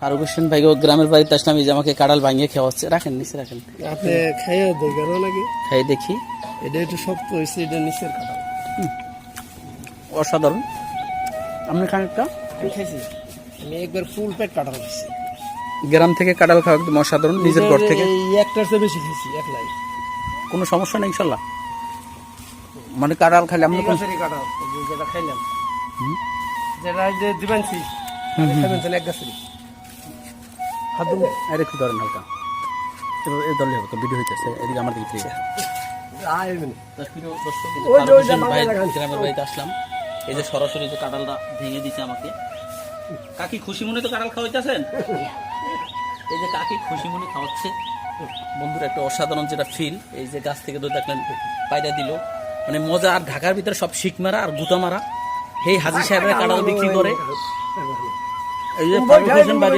ফারুক হোসেন ভাই গ্রামের বাড়িতে আসলাম, এই যে আমাকে কাঁঠাল ভাঙিয়ে খাওয়াচ্ছে। রাখেন নিচে রাখেন, আপনি খাইয়ে দেখেন নাকি? খাই দেখি। এটা একটু শক্ত হয়েছে, এটা নিচের কাঁঠাল। অসাধারণ। আপনি খান একটা? আমি খাইছি, আমি একবার ফুল পেট কাঁঠাল খাইছি। গ্রাম থেকে কাঁঠাল খাওয়া একদম অসাধারণ, নিজের ঘর থেকে। এই একটার চেয়ে বেশি খাইছি একলাই। কোনো সমস্যা নেই ইনশাল্লাহ। মানে কাঁঠাল খাইলে আমরা গাছেরই কাঁঠাল, এই যে যেটা খাইলাম, যেটা এই যে দিবানছি খাইবেন তাহলে এক গাছেরই। হাত ধরুন। আর একটু ধরেন হালকা, এই ধরলে হবে তো, ভিডিও হইতেছে এদিকে আমার দিকে থেকে। গ্রামের বাড়িতে আসলাম, এই যে সরাসরি যে কাঁঠালটা ভেঙে দিচ্ছে আমাকে। কাকি খুশি মনে তো কাঁঠাল খাওয়াইতেছেন, এই যে কাকি খুশি মনে খাওয়াচ্ছে। বন্ধুরা একটা অসাধারণ যেটা ফিল, এই যে গাছ থেকে দুধ দেখলেন পায়রা দিল, মানে মজা। আর ঢাকার ভিতরে সব শিক মারা আর গুতা মারা। এই হাজি সাহেবের কাঁঠাল বিক্রি করে, এই যে ফারুক হোসেন বাড়ি